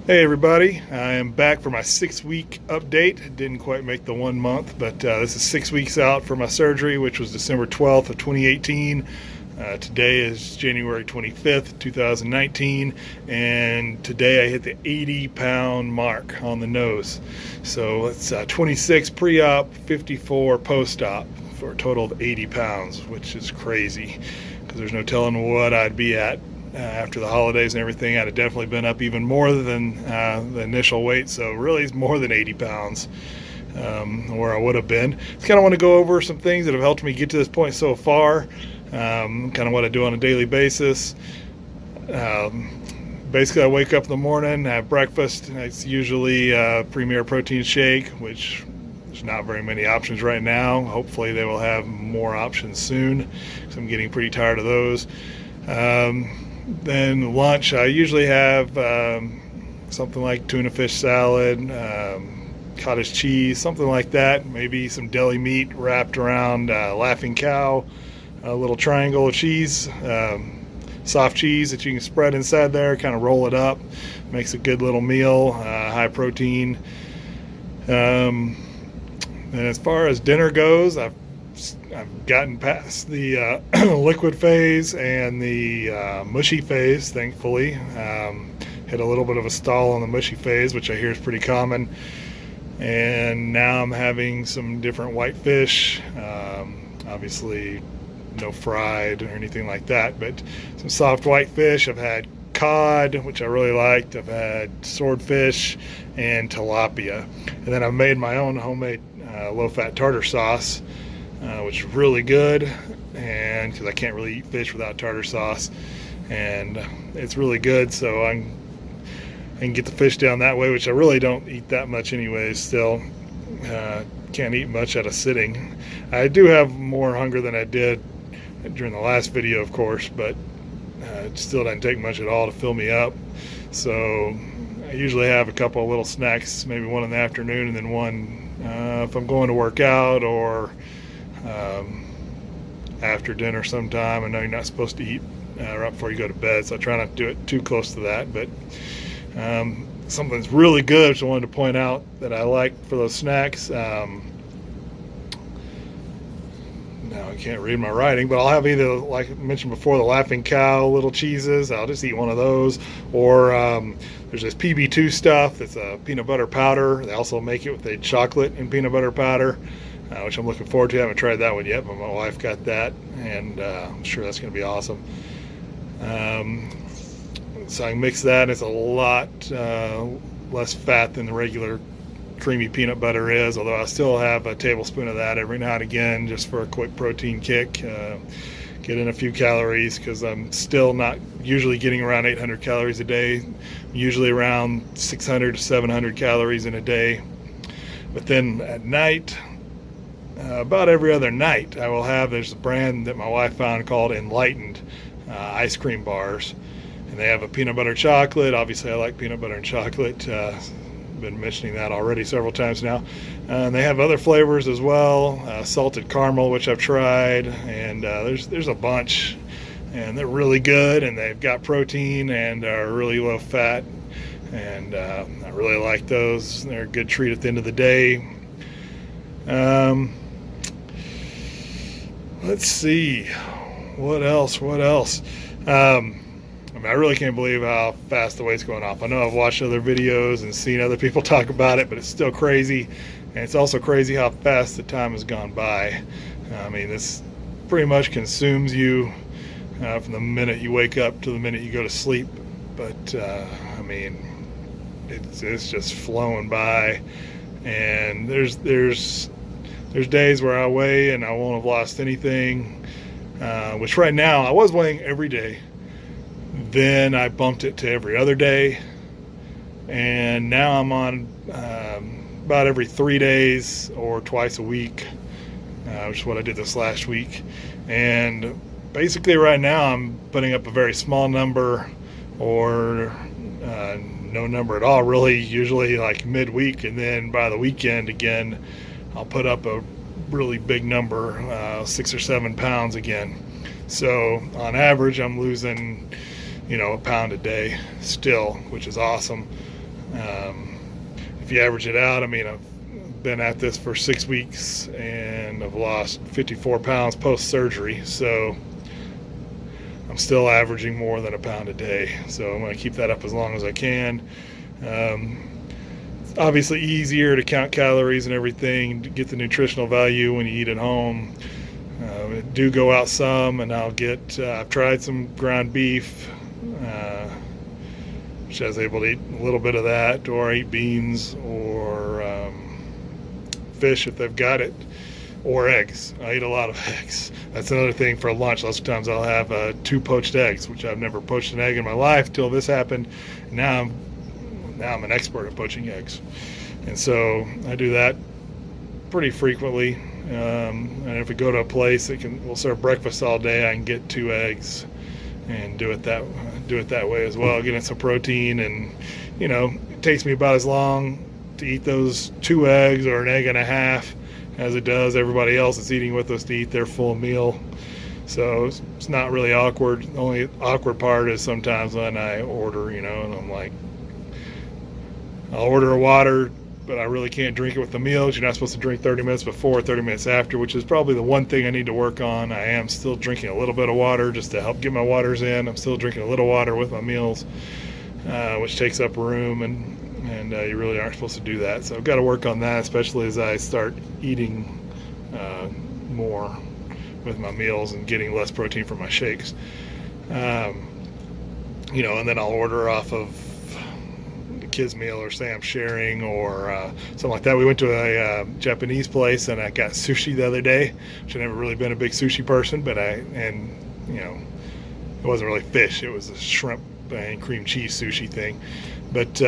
Hey everybody, I am back for my 6-week update. Didn't quite make the 1 month, but this is 6 weeks out for my surgery, which was December 12th of 2018. Today is January 25th, 2019, and today I hit the 80-pound mark on the nose. So it's 26 pre-op, 54 post-op for a total of 80 pounds, which is crazy because there's no telling what I'd be at after the holidays and everything. I'd have definitely been up even more than the initial weight, so really it's more than 80 pounds where I would have been. Just kind of want to go over some things that have helped me get to this point so far, kind of what I do on a daily basis. Basically, I wake up in the morning, have breakfast. It's usually a Premier protein shake, which there's not very many options right now. Hopefully they will have more options soon, because I'm getting pretty tired of those. Then lunch, I usually have something like tuna fish salad, cottage cheese, something like that. Maybe some deli meat wrapped around Laughing Cow, a little triangle of cheese, soft cheese that you can spread inside there, kind of roll it up. Makes a good little meal, high protein. And as far as dinner goes, I've gotten past the liquid phase and the mushy phase, thankfully. Hit a little bit of a stall on the mushy phase, which I hear is pretty common. And now I'm having some different white fish. Obviously, no fried or anything like that, but some soft white fish. I've had cod, which I really liked. I've had swordfish and tilapia. And then I've made my own homemade low-fat tartar sauce, which is really good, and because I can't really eat fish without tartar sauce, and it's really good, so I can get the fish down that way, which I really don't eat that much anyways. Still can't eat much at a sitting. I do have more hunger than I did during the last video, of course, but it still doesn't take much at all to fill me up. So I usually have a couple of little snacks, maybe one in the afternoon and then one if I'm going to work out, or after dinner sometime. I know you're not supposed to eat right before you go to bed, so I try not to do it too close to that, but something that's really good, which I wanted to point out that I like for those snacks. Now I can't read my writing, but I'll have either, like I mentioned before, the Laughing Cow little cheeses. I'll just eat one of those, or there's this PB2 stuff that's a peanut butter powder. They also make it with a chocolate and peanut butter powder, which I'm looking forward to. I haven't tried that one yet, but my wife got that, and I'm sure that's going to be awesome. So I can mix that. It's a lot less fat than the regular creamy peanut butter is, although I still have a tablespoon of that every now and again just for a quick protein kick. Get in a few calories, because I'm still not usually getting around 800 calories a day. I'm usually around 600 to 700 calories in a day. But then at night, about every other night, I will have, there's a brand that my wife found called Enlightened ice cream bars, and they have a peanut butter chocolate. Obviously I like peanut butter and chocolate. Been mentioning that already several times now. And they have other flavors as well, salted caramel, which I've tried, and there's a bunch, and they're really good, and they've got protein and are really low fat, and I really like those. They're a good treat at the end of the day. Let's see, what else? I mean, I really can't believe how fast the weight's going off. I know I've watched other videos and seen other people talk about it, but it's still crazy. And it's also crazy how fast the time has gone by. I mean, this pretty much consumes you from the minute you wake up to the minute you go to sleep. But, I mean, it's just flowing by. And there's days where I weigh and I won't have lost anything, which right now I was weighing every day. Then I bumped it to every other day, and now I'm on about every 3 days or twice a week, which is what I did this last week. And basically right now I'm putting up a very small number, or no number at all really, usually like midweek, and then by the weekend again I'll put up a really big number, 6 or 7 pounds again. So on average I'm losing, a pound a day still, which is awesome. If you average it out, I mean, I've been at this for 6 weeks and I've lost 54 pounds post-surgery, so I'm still averaging more than a pound a day. So I'm going to keep that up as long as I can. It's obviously easier to count calories and everything, to get the nutritional value when you eat at home. I do go out some, and I've tried some ground beef, which I was able to eat a little bit of that, or I eat beans, or fish if they've got it, or eggs. I eat a lot of eggs. That's another thing for lunch. Lots of times I'll have 2 poached eggs, which I've never poached an egg in my life till this happened. Now I'm an expert at poaching eggs, and so I do that pretty frequently. And if we go to a place that will serve breakfast all day, I can get 2 eggs and do it that way as well, getting some protein. And it takes me about as long to eat those 2 eggs or an egg and a half as it does everybody else that's eating with us to eat their full meal. So it's not really awkward. The only awkward part is sometimes when I order, and I'm like, I'll order a water, but I really can't drink it with the meals. You're not supposed to drink 30 minutes before, 30 minutes after, which is probably the one thing I need to work on. I am still drinking a little bit of water just to help get my waters in. I'm still drinking a little water with my meals, which takes up room, and you really aren't supposed to do that. So I've got to work on that, especially as I start eating more with my meals and getting less protein from my shakes. And then I'll order off of kids meal, or say I'm sharing, or something like that. We went to a Japanese place and I got sushi the other day, which I've never really been a big sushi person, but it wasn't really fish, it was a shrimp and cream cheese sushi thing, but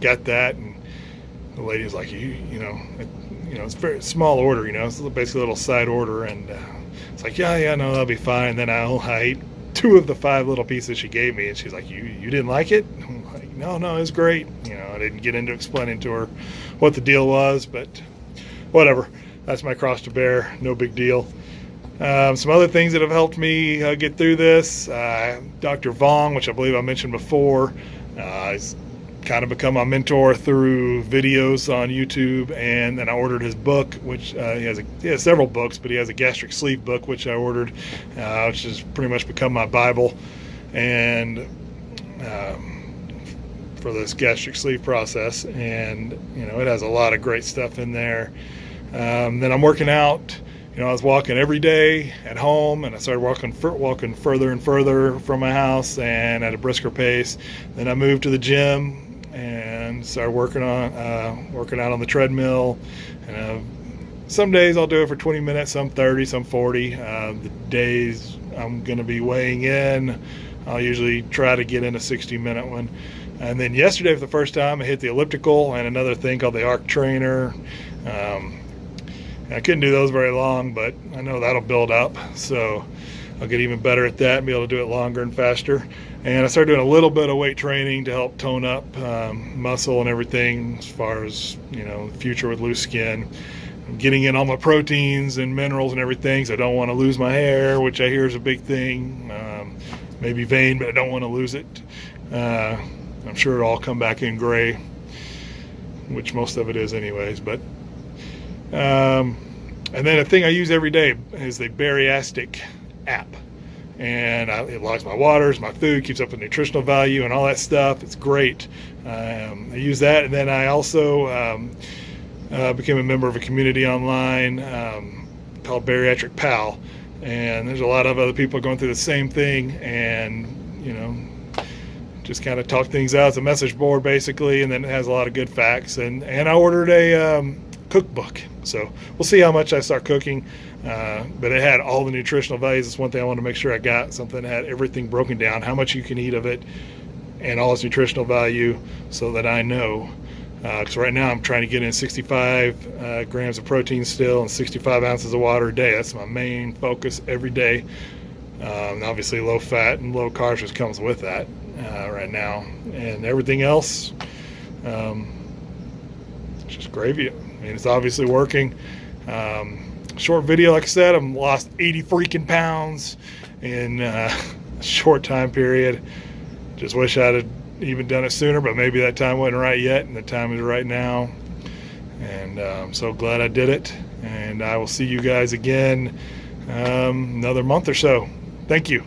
got that, and the lady was like, it's a very small order, it's basically a little side order, and it's like, yeah, no, that'll be fine. And then I ate 2 of the 5 little pieces she gave me, and she's like, you didn't like it? I'm like, no, it was great. I didn't get into explaining to her what the deal was, but whatever. That's my cross to bear. No big deal. Some other things that have helped me get through this. Dr. Vong, which I believe I mentioned before, he's kind of become my mentor through videos on YouTube, and then I ordered his book, which he has several books, but he has a gastric sleeve book, which I ordered, which has pretty much become my Bible, and for this gastric sleeve process, and it has a lot of great stuff in there. Then I'm working out. I was walking every day at home, and I started walking further and further from my house and at a brisker pace. Then I moved to the gym and started working out on the treadmill. And some days I'll do it for 20 minutes, some 30, some 40. The days I'm going to be weighing in, I'll usually try to get in a 60-minute one. And then yesterday, for the first time, I hit the elliptical and another thing called the arc trainer. I couldn't do those very long, but I know that'll build up, so I'll get even better at that and be able to do it longer and faster. And I started doing a little bit of weight training to help tone up muscle and everything, as far as the future with loose skin. I'm getting in all my proteins and minerals and everything, so I don't want to lose my hair, which I hear is a big thing. Maybe vain, but I don't want to lose it. I'm sure it'll all come back in gray, which most of it is anyways. But and then a thing I use every day is the Bariastic app, and it logs my waters, my food, keeps up with nutritional value and all that stuff. It's great. I use that, and then I also became a member of a community online called Bariatric Pal, and there's a lot of other people going through the same thing, and just kind of talk things out. It's a message board basically, and then it has a lot of good facts. And I ordered a cookbook, so we'll see how much I start cooking. But it had all the nutritional values. It's one thing I want to make sure I got, something that had everything broken down, how much you can eat of it, and all its nutritional value, so that I know. Because right now I'm trying to get in 65 grams of protein still and 65 ounces of water a day. That's my main focus every day. Obviously low fat and low carbs just comes with that right now, and everything else it's just gravy. I mean, it's obviously working. Short video, like I said, I've lost 80 freaking pounds in a short time period. Just wish I'd have even done it sooner, but maybe that time wasn't right yet, and the time is right now. And I'm so glad I did it. And I will see you guys again another month or so. Thank you.